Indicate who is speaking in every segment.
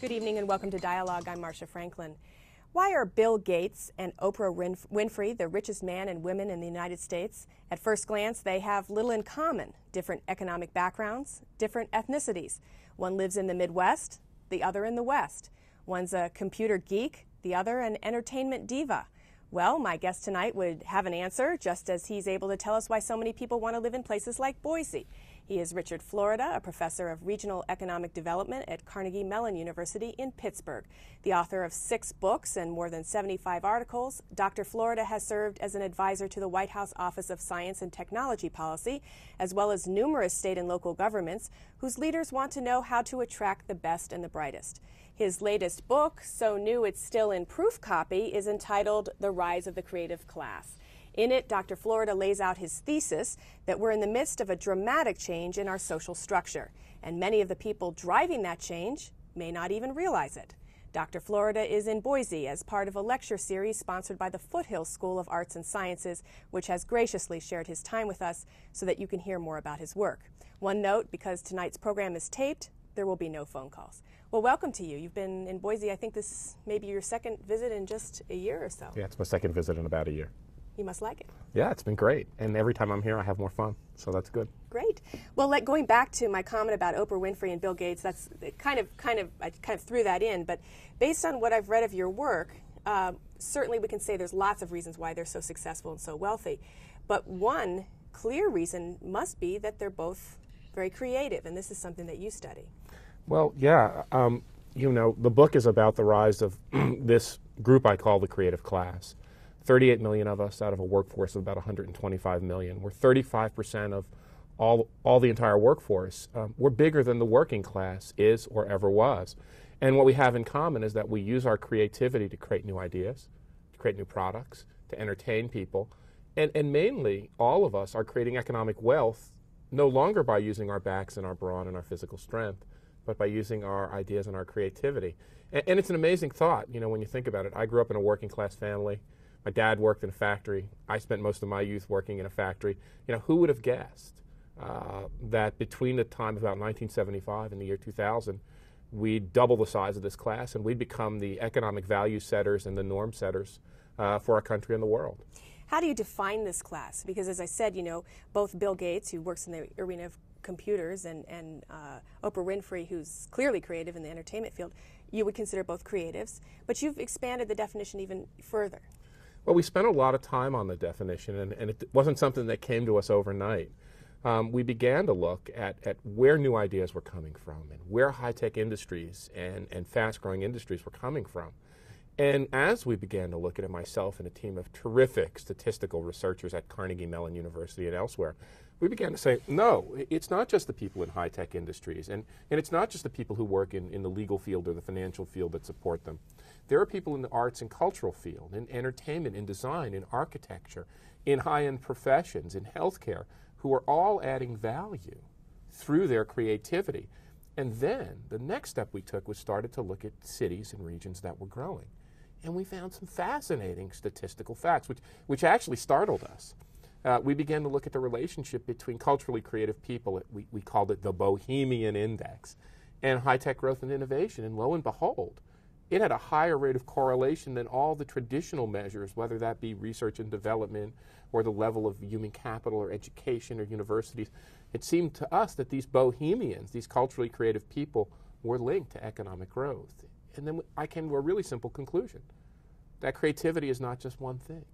Speaker 1: Good evening and welcome to Dialogue. I'm Marcia Franklin. Why are Bill Gates and Oprah Winfrey the richest man and women in the United States? At first glance, they have little in common. Different economic backgrounds, different ethnicities. One lives in the Midwest, the other in the West. One's a computer geek, the other an entertainment diva. Well, my guest tonight would have an answer, just as he's able to tell us why so many people want to live in places like Boise. He is Richard Florida, a professor of regional economic development at Carnegie Mellon University in Pittsburgh. The author of 6 books and more than 75 articles, Dr. Florida has served as an advisor to the White House Office of Science and Technology Policy, as well as numerous state and local governments whose leaders want to know how to attract the best and the brightest. His latest book, so new it's still in proof copy, is entitled The Rise of the Creative Class. In it, Dr. Florida lays out his thesis that we're in the midst of a dramatic change in our social structure, and many of the people driving that change may not even realize it. Dr. Florida is in Boise as part of a lecture series sponsored by the Foothills School of Arts and Sciences, which has graciously shared his time with us so that you can hear more about his work. One note, because tonight's program is taped, there will be no phone calls. Well, welcome to you. You've been in Boise, I think this may be your second visit in just a year or so.
Speaker 2: Yeah, it's my second visit in about a year.
Speaker 1: You must like it.
Speaker 2: Yeah, it's been great. And every time I'm here, I have more fun. So that's good.
Speaker 1: Great. Well, going back to my comment about Oprah Winfrey and Bill Gates, that's I kind of threw that in. But based on what I've read of your work, certainly we can say there's lots of reasons why they're so successful and so wealthy. But one clear reason must be that they're both very creative, and this is something that you study.
Speaker 2: Well, yeah. You know, the book is about the rise of this group I call the creative class. 38 million of us out of a workforce of about 125 million. We're 35% of all the entire workforce. We're bigger than the working class is or ever was. And what we have in common is that we use our creativity to create new ideas, to create new products, to entertain people. And mainly, all of us are creating economic wealth no longer by using our backs and our brawn and our physical strength, but by using our ideas and our creativity. And it's an amazing thought, you know, when you think about it. I grew up in a working class family. My dad worked in a factory. I spent most of my youth working in a factory. You know, who would have guessed that between the time of about 1975 and the year 2000, we'd double the size of this class and we'd become the economic value setters and the norm setters for our country and the world.
Speaker 1: How do you define this class? Because as I said, you know, both Bill Gates, who works in the arena of computers, and Oprah Winfrey, who's clearly creative in the entertainment field, you would consider both creatives, but you've expanded the definition even further.
Speaker 2: Well, we spent a lot of time on the definition, and it wasn't something that came to us overnight. We began to look at where new ideas were coming from and where high-tech industries and fast-growing industries were coming from. And as we began to look at it, myself and a team of terrific statistical researchers at Carnegie Mellon University and elsewhere, we began to say, no, it's not just the people in high-tech industries, and it's not just the people who work in the legal field or the financial field that support them. There are people in the arts and cultural field, in entertainment, in design, in architecture, in high-end professions, in healthcare, who are all adding value through their creativity. And then the next step we took was started to look at cities and regions that were growing. And we found some fascinating statistical facts, which actually startled us. We began to look at the relationship between culturally creative people, we called it the Bohemian Index, and high-tech growth and innovation. And lo and behold, it had a higher rate of correlation than all the traditional measures, whether that be research and development or the level of human capital or education or universities. It seemed to us that these bohemians, these culturally creative people, were linked to economic growth. And then I came to a really simple conclusion, that creativity is not just one thing.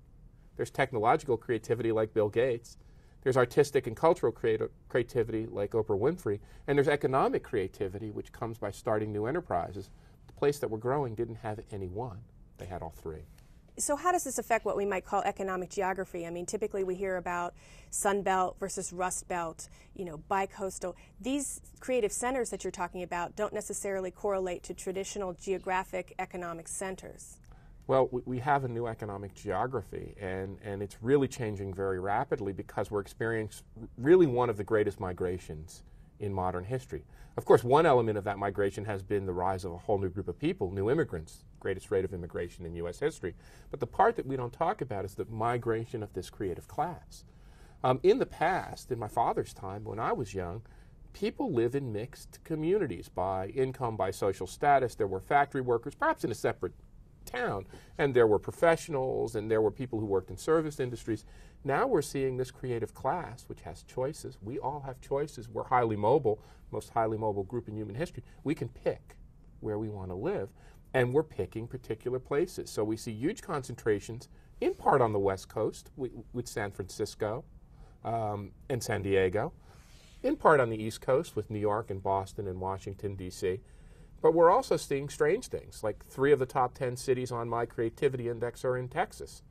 Speaker 2: There's technological creativity like Bill Gates, there's artistic and cultural creativity like Oprah Winfrey, and there's economic creativity, which comes by starting new enterprises. The place that we're growing didn't have any one. They had all three.
Speaker 1: So how does this affect what we might call economic geography? I mean, typically we hear about Sun Belt versus Rust Belt, you know, bicoastal. These creative centers that you're talking about don't necessarily correlate to traditional geographic economic centers.
Speaker 2: Well, we have a new economic geography, and it's really changing very rapidly because we're experiencing really one of the greatest migrations in modern history. Of course, one element of that migration has been the rise of a whole new group of people, new immigrants, greatest rate of immigration in U.S. history. But the part that we don't talk about is the migration of this creative class. In the past, in my father's time, when I was young, people live in mixed communities by income, by social status. There were factory workers, perhaps in a separate town, and there were professionals, and there were people who worked in service industries. Now we're seeing this creative class, which has choices. We all have choices. We're highly mobile, most highly mobile group in human history. We can pick where we want to live, and we're picking particular places. So we see huge concentrations, in part on the West Coast, with San Francisco and San Diego, in part on the East Coast with New York and Boston and Washington, D.C., but we're also seeing strange things, like 3 of the top 10 cities on my creativity index are in Texas.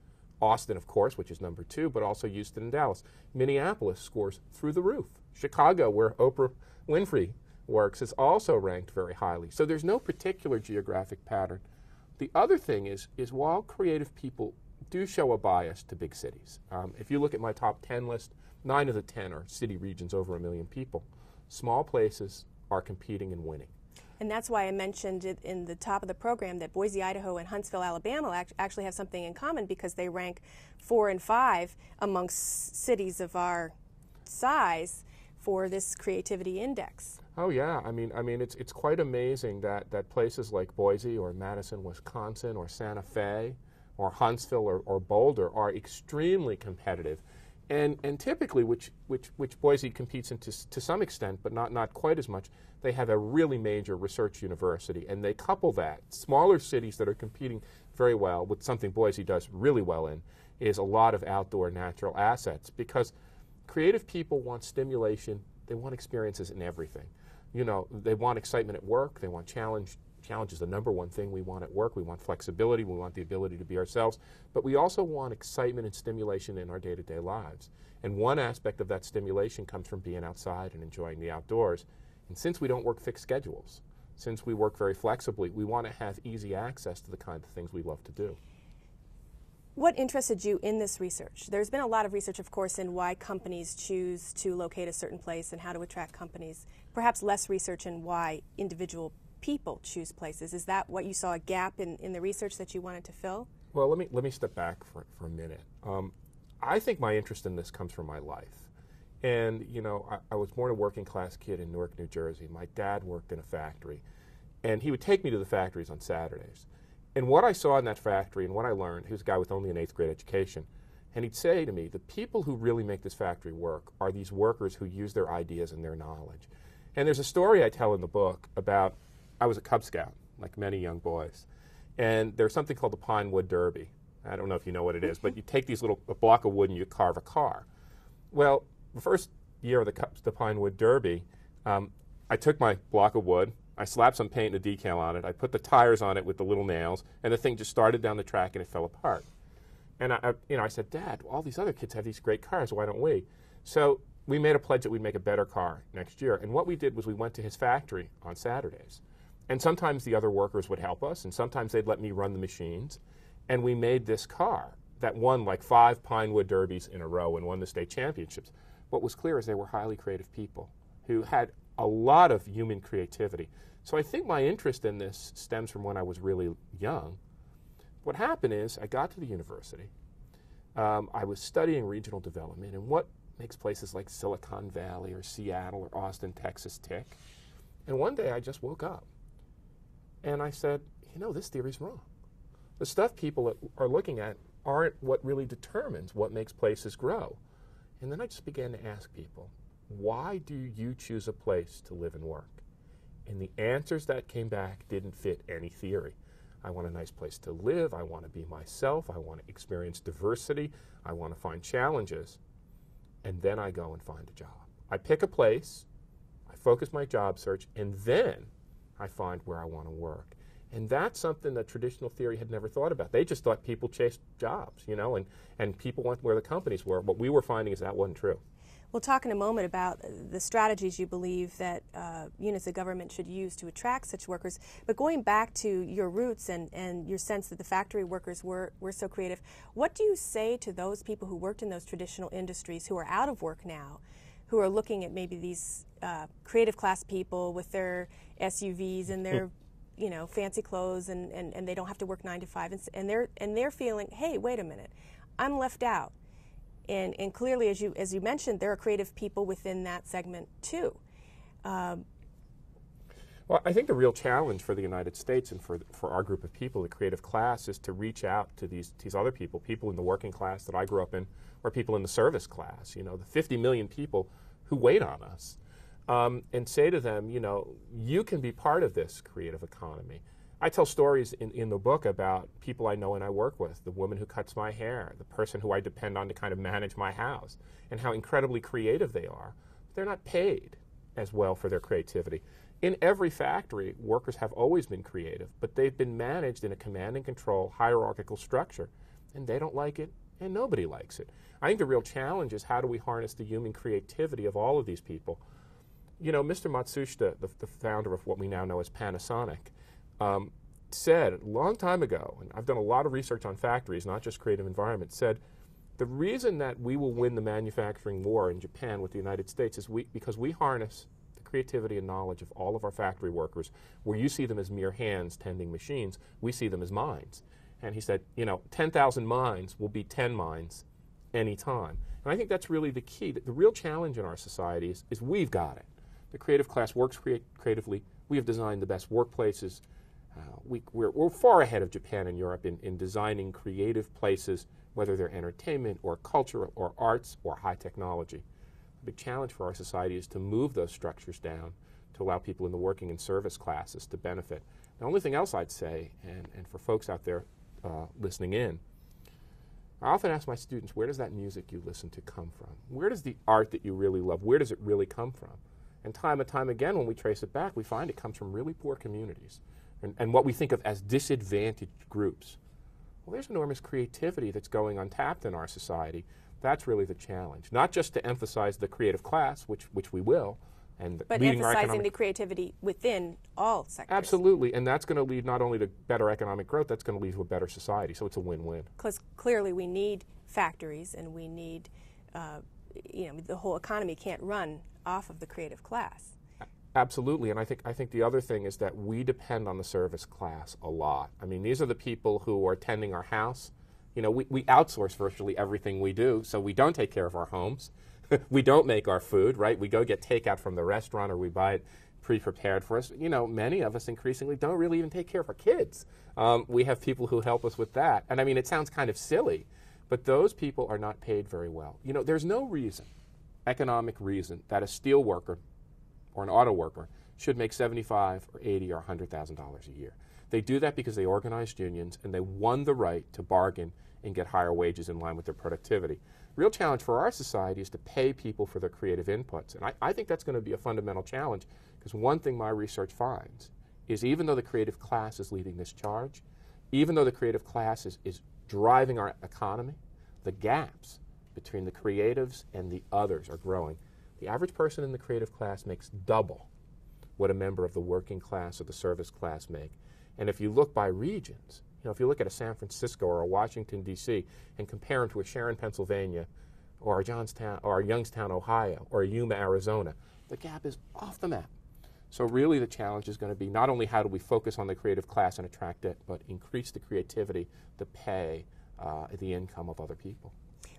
Speaker 2: Austin, of course, which is number 2, but also Houston and Dallas. Minneapolis scores through the roof. Chicago, where Oprah Winfrey works, is also ranked very highly. So there's no particular geographic pattern. The other thing is while creative people do show a bias to big cities, if you look at my top 10 list, 9 of the 10 are city regions over 1 million people. Small places are competing and winning.
Speaker 1: And that's why I mentioned it in the top of the program that Boise, Idaho, and Huntsville, Alabama actually have something in common because they rank 4 and 5 amongst cities of our size for this creativity index.
Speaker 2: Oh yeah, I mean, it's quite amazing that places like Boise or Madison, Wisconsin, or Santa Fe, or Huntsville or Boulder are extremely competitive. And typically, which Boise competes in to some extent, but not quite as much, they have a really major research university, and they couple that. Smaller cities that are competing very well with something Boise does really well in is a lot of outdoor natural assets, because creative people want stimulation, they want experiences in everything. You know, they want excitement at work, they want challenge. Challenge is the number one thing we want at work. We want flexibility, we want the ability to be ourselves, but we also want excitement and stimulation in our day-to-day lives. And one aspect of that stimulation comes from being outside and enjoying the outdoors. And since we don't work fixed schedules, since we work very flexibly, we want to have easy access to the kind of things we love to do.
Speaker 1: What interested you in this research? There's been a lot of research, of course, in why companies choose to locate a certain place and how to attract companies. Perhaps less research in why individual people choose places. Is that what you saw, a gap in the research that you wanted to fill?
Speaker 2: Well, let me step back for a minute. I think my interest in this comes from my life. And, you know, I was born a working class kid in Newark, New Jersey. My dad worked in a factory, and he would take me to the factories on Saturdays. And what I saw in that factory and what I learned, he was a guy with only an 8th grade education, and he'd say to me, the people who really make this factory work are these workers who use their ideas and their knowledge. And there's a story I tell in the book about, I was a Cub Scout, like many young boys, and there's something called the Pine Wood Derby. I don't know if you know what it is, but you take a block of wood and you carve a car. Well, the first year of the Pine Wood Derby, I took my block of wood, I slapped some paint and a decal on it, I put the tires on it with the little nails, and the thing just started down the track and it fell apart. And I said, Dad, all these other kids have these great cars, why don't we? So we made a pledge that we'd make a better car next year. And what we did was we went to his factory on Saturdays. And sometimes the other workers would help us, and sometimes they'd let me run the machines. And we made this car that won like 5 Pine Wood Derbies in a row and won the state championships. What was clear is they were highly creative people who had a lot of human creativity. So I think my interest in this stems from when I was really young. What happened is I got to the university. I was studying regional development and what makes places like Silicon Valley or Seattle or Austin, Texas tick. And one day I just woke up and I said, you know, this theory's wrong. The stuff people are looking at aren't what really determines what makes places grow. And then I just began to ask people, why do you choose a place to live and work? And the answers that came back didn't fit any theory. I want a nice place to live, I want to be myself, I want to experience diversity, I want to find challenges. And then I go and find a job. I pick a place, I focus my job search, and then I find where I want to work. And that's something that traditional theory had never thought about. They just thought people chased jobs, you know, and people went where the companies were. What we were finding is that wasn't true.
Speaker 1: We'll talk in a moment about the strategies you believe that units of government should use to attract such workers. But going back to your roots and your sense that the factory workers were so creative, what do you say to those people who worked in those traditional industries who are out of work now, who are looking at maybe these creative class people with their SUVs and their you know, fancy clothes and they don't have to work 9 to 5 and they're feeling, hey, wait a minute, I'm left out. And clearly, as you mentioned, there are creative people within that segment too.
Speaker 2: Well, I think the real challenge for the United States and for our group of people, the creative class, is to reach out to these other people, people in the working class that I grew up in, or people in the service class, you know, the 50 million people who wait on us, and say to them, you know, you can be part of this creative economy. I tell stories in the book about people I know and I work with, the woman who cuts my hair, the person who I depend on to kind of manage my house, and how incredibly creative they are. They're not paid as well for their creativity. In every factory, workers have always been creative, but they've been managed in a command and control hierarchical structure, and they don't like it, and nobody likes it. I think the real challenge is how do we harness the human creativity of all of these people. You know, Mr. Matsushita, the founder of what we now know as Panasonic, said a long time ago, and I've done a lot of research on factories, not just creative environments, said the reason that we will win the manufacturing war in Japan with the United States is because we harness creativity and knowledge of all of our factory workers. Where you see them as mere hands tending machines, we see them as minds. And he said, you know, 10,000 minds will be 10 minds any time. And I think that's really the key. The real challenge in our society is we've got it. The creative class works creatively. We have designed the best workplaces. We're far ahead of Japan and Europe in designing creative places, whether they're entertainment or culture or arts or high technology. The big challenge for our society is to move those structures down to allow people in the working and service classes to benefit. The only thing else I'd say, and for folks out there listening in, I often ask my students, where does that music you listen to come from? Where does the art that you really love, where does it really come from? And time and time again, when we trace it back, we find it comes from really poor communities and what we think of as disadvantaged groups. Well, there's enormous creativity that's going untapped in our society. That's really the challenge. Not just to emphasize the creative class, which we will, and
Speaker 1: but emphasizing the creativity within all sectors.
Speaker 2: Absolutely, and that's going to lead not only to better economic growth, that's going to lead to a better society. So it's a win-win.
Speaker 1: Because clearly we need factories, and we need, you know, the whole economy can't run off of the creative class.
Speaker 2: Absolutely, and I think the other thing is that we depend on the service class a lot. I mean, these are the people who are tending our house. You know, we outsource virtually everything we do, so we don't take care of our homes. We don't make our food, right? We go get takeout from the restaurant or we buy it pre-prepared for us. You know, many of us increasingly don't really even take care of our kids. We have people who help us with that. And I mean, it sounds kind of silly, but those people are not paid very well. You know, there's no reason, economic reason, that a steel worker or an auto worker should make $75,000 or $80,000 or $100,000 a year. They do that because they organized unions and they won the right to bargain and get higher wages in line with their productivity. Real challenge for our society is to pay people for their creative inputs. And I think that's going to be a fundamental challenge, because one thing my research finds is even though the creative class is leading this charge, even though the creative class is driving our economy, the gaps between the creatives and the others are growing. The average person in the creative class makes double what a member of the working class or the service class make. And if you look by regions, you know, if you look at a San Francisco or a Washington, D.C., and compare them to a Sharon, Pennsylvania, or a Johnstown, or a Youngstown, Ohio, or a Yuma, Arizona, the gap is off the map. So really the challenge is going to be not only how do we focus on the creative class and attract it, but increase the creativity to pay the income of other people.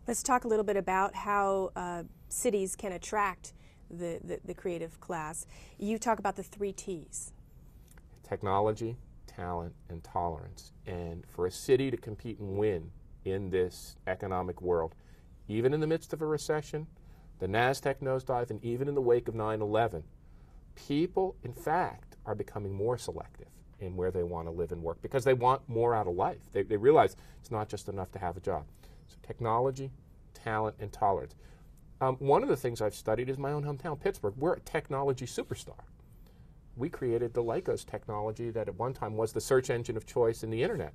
Speaker 1: Let's talk a little bit about how cities can attract the creative class. You talk about the 3 T's.
Speaker 2: Technology, talent, and tolerance. And for a city to compete and win in this economic world, even in the midst of a recession, the NASDAQ nosedive, and even in the wake of 9/11, people, in fact, are becoming more selective in where they want to live and work because they want more out of life. They realize it's not just enough to have a job. So technology, talent, and tolerance. One of the things I've studied is my own hometown, Pittsburgh. We're a technology superstar. We created the Lycos technology that at one time was the search engine of choice in the internet.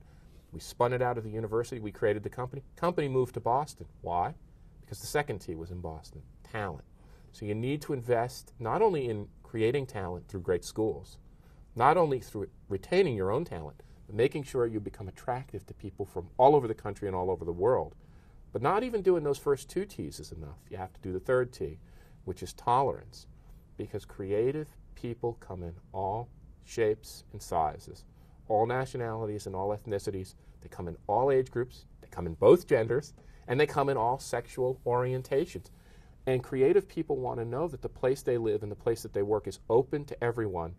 Speaker 2: We spun it out of the university. We created the company. Company moved to Boston. Why? Because the second T was in Boston, talent. So you need to invest not only in creating talent through great schools, not only through retaining your own talent, but making sure you become attractive to people from all over the country and all over the world. But not even doing those first 2 T's is enough. You have to do the 3rd T, which is tolerance, because creative people come in all shapes and sizes, all nationalities and all ethnicities. They come in all age groups, they come in both genders, and they come in all sexual orientations. And creative people want to know that the place they live and the place that they work is open to everyone,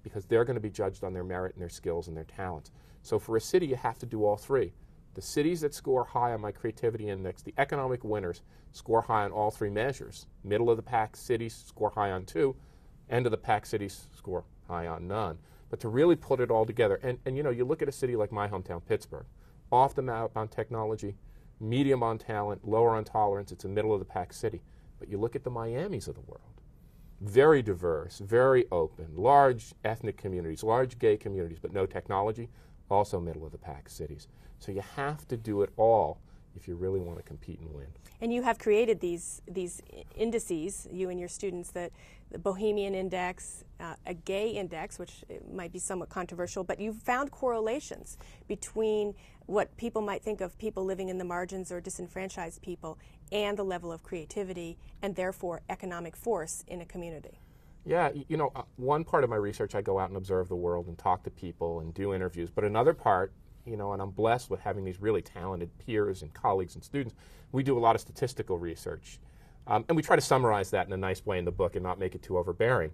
Speaker 2: because they're going to be judged on their merit and their skills and their talents. So for a city, you have to do all three. The cities that score high on my creativity index, the economic winners, score high on all three measures. Middle of the pack cities score high on 2, end of the pack cities score high on none. But to really put it all together, and you know, you look at a city like my hometown, Pittsburgh, off the map on technology, medium on talent, lower on tolerance, it's a middle of the pack city. But you look at the Miamis of the world, very diverse, very open, large ethnic communities, large gay communities, but no technology, also middle of the pack cities. So you have to do it all if you really want to compete and win.
Speaker 1: And you have created these indices, you and your students, that the Bohemian Index, a gay index, which might be somewhat controversial, but you've found correlations between what people might think of people living in the margins or disenfranchised people and the level of creativity and therefore economic force in a community.
Speaker 2: Yeah, you know, one part of my research, I go out and observe the world and talk to people and do interviews, but another part, you know, and I'm blessed with having these really talented peers and colleagues and students, we do a lot of statistical research. And we try to summarize that in a nice way in the book and not make it too overbearing.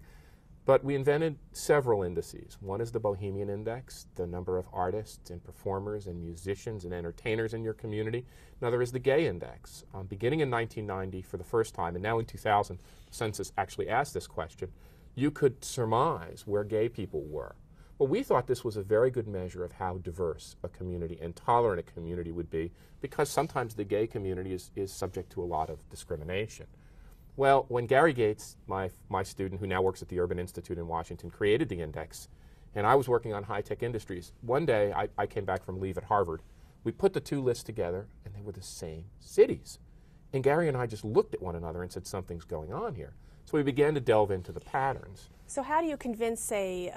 Speaker 2: But we invented several indices. One is the Bohemian Index, the number of artists and performers and musicians and entertainers in your community. Another is the Gay Index. Beginning in 1990 for the first time, and now in 2000, the census actually asked this question, you could surmise where gay people were. Well, we thought this was a very good measure of how diverse a community and tolerant a community would be, because sometimes the gay community is subject to a lot of discrimination. Well, when Gary Gates, my student who now works at the Urban Institute in Washington, created the index, and I was working on high-tech industries, one day I came back from leave at Harvard. We put the two lists together, and they were the same cities. And Gary and I just looked at one another and said, something's going on here. So we began to delve into the patterns.
Speaker 1: So how do you convince, say,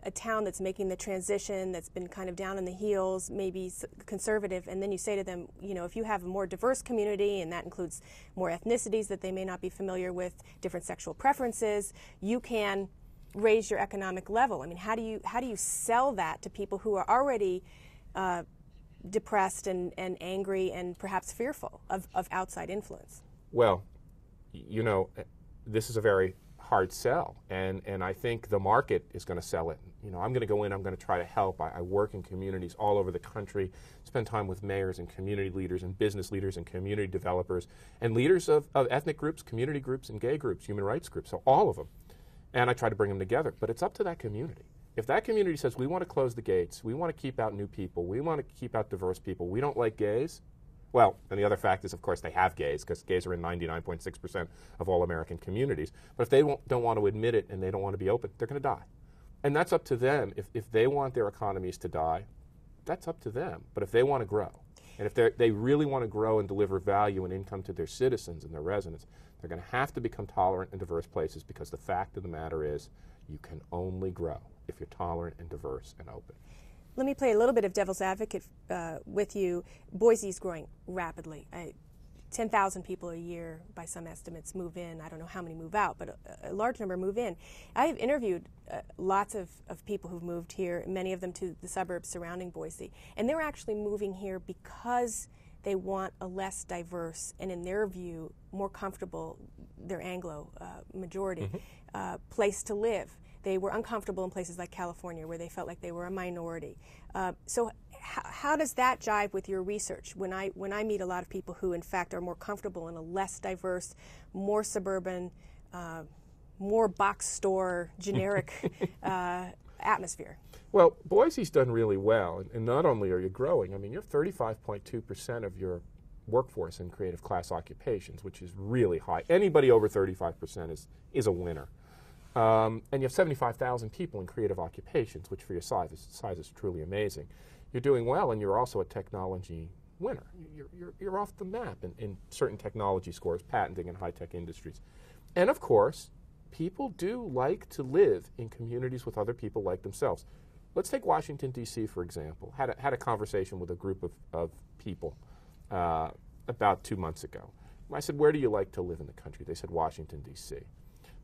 Speaker 1: a town that's making the transition, that's been kind of down in the heels, maybe conservative, and then you say to them, you know, if you have a more diverse community, and that includes more ethnicities that they may not be familiar with, different sexual preferences, you can raise your economic level. I mean, how do you sell that to people who are already depressed and angry and perhaps fearful of outside influence?
Speaker 2: Well, you know, this is a very hard sell, and I think the market is going to sell it. You know, I'm going to go in, I'm going to try to help. I work in communities all over the country, spend time with mayors and community leaders and business leaders and community developers and leaders of ethnic groups, community groups, and gay groups, human rights groups, so all of them. And I try to bring them together, but it's up to that community. If that community says, we want to close the gates, we want to keep out new people, we want to keep out diverse people, we don't like gays, well, and the other fact is, of course, they have gays, because gays are in 99.6% of all American communities. But if they don't want to admit it and they don't want to be open, they're going to die. And that's up to them. If they want their economies to die, that's up to them. But if they want to grow, and if they really want to grow and deliver value and income to their citizens and their residents, they're going to have to become tolerant and diverse places, because the fact of the matter is, you can only grow if you're tolerant and diverse and open.
Speaker 1: Let me play a little bit of devil's advocate with you. Boise's growing rapidly. 10,000 people a year, by some estimates, move in. I don't know how many move out, but a large number move in. I have interviewed lots of people who've moved here, many of them to the suburbs surrounding Boise, and they're actually moving here because they want a less diverse and, in their view, more comfortable, their Anglo majority, place to live. They were uncomfortable in places like California, where they felt like they were a minority. So how does that jive with your research? When I meet a lot of people who, in fact, are more comfortable in a less diverse, more suburban, more box store, generic atmosphere?
Speaker 2: Well, Boise's done really well, and not only are you growing, I mean, you have 35.2% of your workforce in creative class occupations, which is really high. Anybody over 35% is a winner. And you have 75,000 people in creative occupations, which for your size is truly amazing. You're doing well, and you're also a technology winner. You're off the map in certain technology scores, patenting and high-tech industries. And of course, people do like to live in communities with other people like themselves. Let's take Washington, D.C., for example. Had a conversation with a group of people about 2 months ago. I said, where do you like to live in the country? They said, Washington, D.C.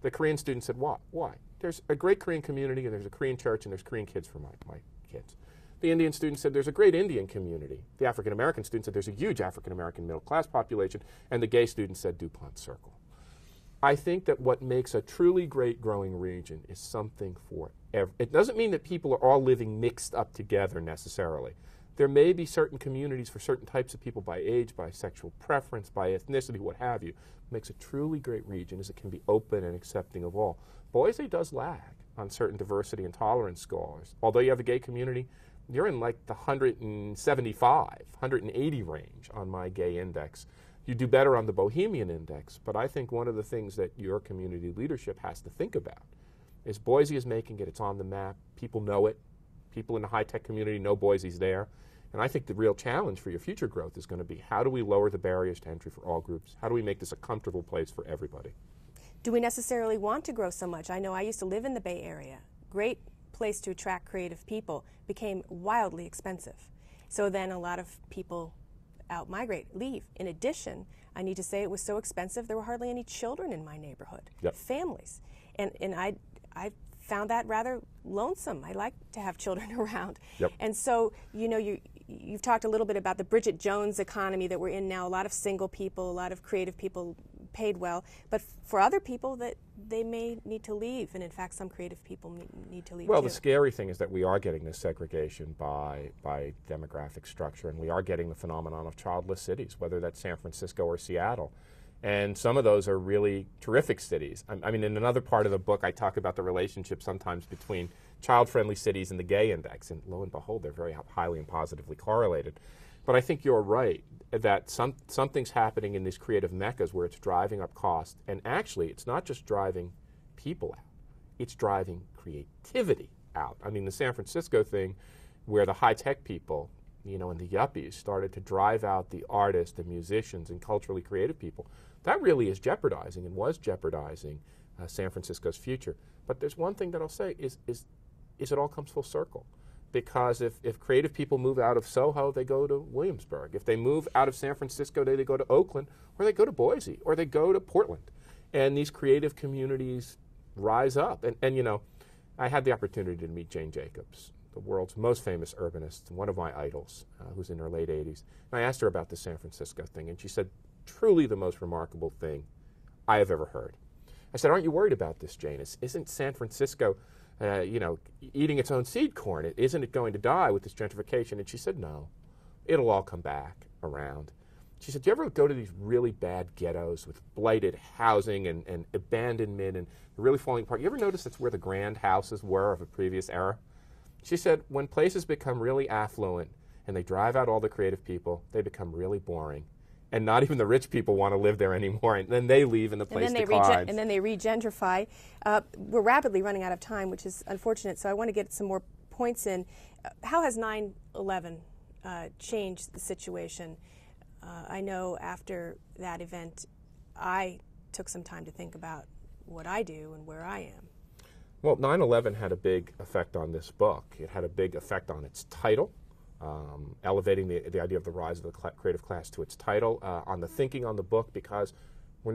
Speaker 2: The Korean student said, why? There's a great Korean community, and there's a Korean church, and there's Korean kids for my kids. The Indian student said, there's a great Indian community. The African-American student said, there's a huge African-American middle-class population. And the gay student said, DuPont Circle. I think that what makes a truly great growing region is something for it doesn't mean that people are all living mixed up together necessarily. There may be certain communities for certain types of people by age, by sexual preference, by ethnicity, what have you. What makes a truly great region is it can be open and accepting of all. Boise does lag on certain diversity and tolerance scores. Although you have a gay community, you're in like the 175, 180 range on my gay index. You do better on the Bohemian index, but I think one of the things that your community leadership has to think about is Boise is making it, it's on the map, people know it, people in the high-tech community know Boise's there, and I think the real challenge for your future growth is going to be how do we lower the barriers to entry for all groups? How do we make this a comfortable place for everybody?
Speaker 1: Do we necessarily want to grow so much? I know I used to live in the Bay Area. Great place to attract creative people, became wildly expensive. So then a lot of people out-migrate, leave. In addition, I need to say it was so expensive there were hardly any children in my neighborhood, families. And I found that rather lonesome. I like to have children around. And so, you know, you've talked a little bit about the Bridget Jones economy that we're in now, a lot of single people, a lot of creative people paid well, but for other people that they may need to leave, and in fact some creative people need to leave
Speaker 2: Well,
Speaker 1: too.
Speaker 2: the scary thing is that we are getting this segregation by demographic structure, and we are getting the phenomenon of childless cities, whether that's San Francisco or Seattle. And some of those are really terrific cities. I mean, in another part of the book, I talk about the relationship sometimes between child-friendly cities and the gay index, and lo and behold, they're very highly and positively correlated. But I think you're right that something's happening in these creative meccas where it's driving up cost, and actually, it's not just driving people out, it's driving creativity out. I mean, the San Francisco thing, where the high-tech people, you know, and the yuppies started to drive out the artists, the musicians, and culturally creative people, that really is jeopardizing and was jeopardizing San Francisco's future. But there's one thing that I'll say is it all comes full circle. Because if creative people move out of Soho, they go to Williamsburg. If they move out of San Francisco, they go to Oakland, or they go to Boise, or they go to Portland. And these creative communities rise up. And you know, I had the opportunity to meet Jane Jacobs, the world's most famous urbanist, one of my idols, who's in her late 80s. And I asked her about the San Francisco thing, and she said, truly the most remarkable thing I have ever heard. I said, aren't you worried about this, Jane? Isn't San Francisco, you know, eating its own seed corn? Isn't it going to die with this gentrification? And she said, no, it'll all come back around. She said, do you ever go to these really bad ghettos with blighted housing and abandonment and really falling apart? You ever notice that's where the grand houses were of a previous era? She said, when places become really affluent and they drive out all the creative people, they become really boring. And not even the rich people want to live there anymore. And then they leave and the place declines.
Speaker 1: And then they re-gentrify. We're rapidly running out of time, which is unfortunate, so I want to get some more points in. How has 9/11 changed the situation? I know after that event, I took some time to think about what I do and where I am.
Speaker 2: Well, 9/11 had a big effect on this book. It had a big effect on its title. Elevating the idea of the rise of the creative class to its title, on the thinking on the book, because we're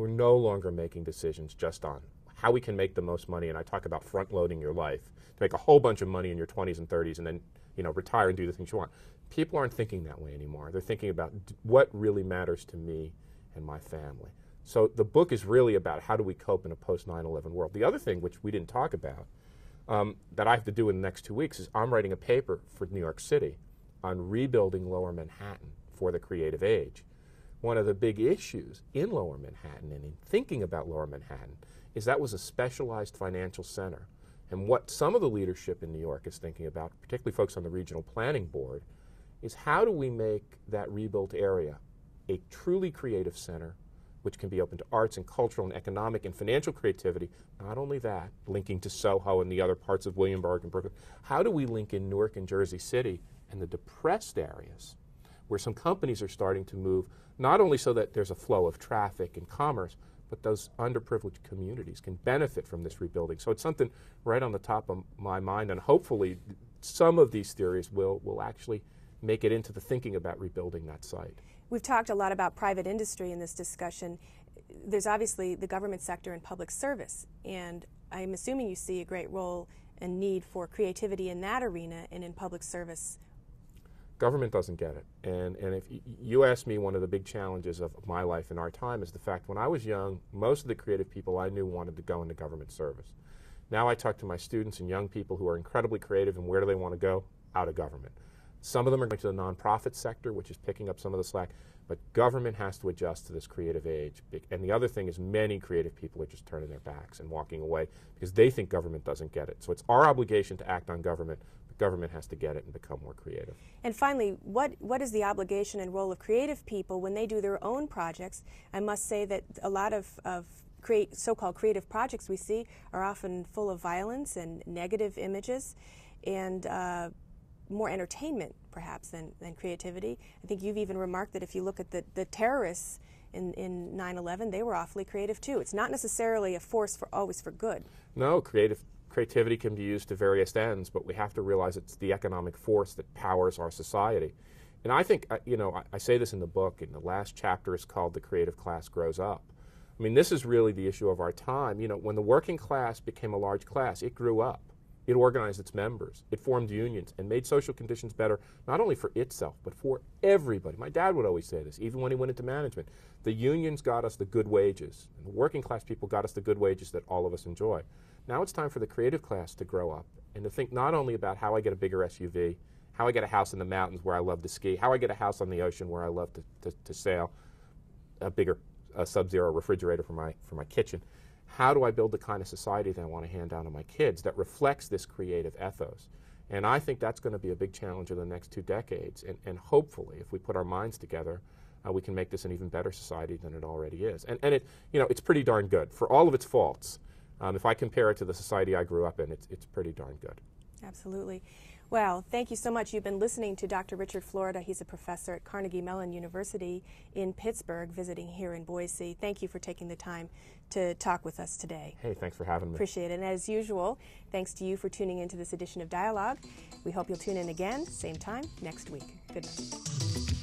Speaker 2: no longer making decisions just on how we can make the most money. And I talk about front-loading your life to make a whole bunch of money in your 20s and 30s and then, you know, retire and do the things you want. People aren't thinking that way anymore. They're thinking about what really matters to me and my family. So the book is really about how do we cope in a post-9/11 world. The other thing, which we didn't talk about, that I have to do in the next 2 weeks, is I'm writing a paper for New York City on rebuilding Lower Manhattan for the creative age. One of the big issues in Lower Manhattan and in thinking about Lower Manhattan is that was a specialized financial center. And what some of the leadership in New York is thinking about, particularly folks on the regional planning board, is how do we make that rebuilt area a truly creative center which can be open to arts and cultural and economic and financial creativity. Not only that, linking to Soho and the other parts of Williamsburg and Brooklyn. How do we link in Newark and Jersey City and the depressed areas where some companies are starting to move, not only so that there's a flow of traffic and commerce, but those underprivileged communities can benefit from this rebuilding. So it's something right on the top of my mind, and hopefully some of these theories will actually make it into the thinking about rebuilding that site.
Speaker 1: We've talked a lot about private industry in this discussion. There's obviously the government sector and public service, and I'm assuming you see a great role and need for creativity in that arena and in public service.
Speaker 2: Government doesn't get it. And if you ask me, one of the big challenges of my life and our time is the fact when I was young, most of the creative people I knew wanted to go into government service. Now I talk to my students and young people who are incredibly creative, and where do they want to go? Out of government. Some of them are going to the nonprofit sector, which is picking up some of the slack, but government has to adjust to this creative age. And the other thing is many creative people are just turning their backs and walking away because they think government doesn't get it. So it's our obligation to act on government, but government has to get it and become more creative.
Speaker 1: And finally, what is the obligation and role of creative people when they do their own projects? I must say that a lot of so-called creative projects we see are often full of violence and negative images and more entertainment, perhaps, than creativity. I think you've even remarked that if you look at the terrorists in 9/11, they were awfully creative too. It's not necessarily a force always for good.
Speaker 2: No, creativity can be used to various ends, but we have to realize it's the economic force that powers our society. And I think, I say this in the book, and the last chapter is called "The Creative Class Grows Up." I mean, this is really the issue of our time. When the working class became a large class, it grew up. It organized its members. It formed unions and made social conditions better, not only for itself, but for everybody. My dad would always say this, even when he went into management. The unions got us the good wages, and the working class people got us the good wages that all of us enjoy. Now it's time for the creative class to grow up and to think not only about how I get a bigger SUV, how I get a house in the mountains where I love to ski, how I get a house on the ocean where I love to sail, a bigger Sub-Zero refrigerator for my kitchen. How do I build the kind of society that I want to hand down to my kids that reflects this creative ethos? And I think that's going to be a big challenge in the next 2 decades. And hopefully, if we put our minds together, we can make this an even better society than it already is. And it's pretty darn good. For all of its faults, if I compare it to the society I grew up in, it's pretty darn good.
Speaker 1: Absolutely. Well, thank you so much. You've been listening to Dr. Richard Florida. He's a professor at Carnegie Mellon University in Pittsburgh, visiting here in Boise. Thank you for taking the time to talk with us today.
Speaker 2: Hey, thanks for having me.
Speaker 1: Appreciate it. And as usual, thanks to you for tuning into this edition of Dialogue. We hope you'll tune in again, same time, next week. Good night.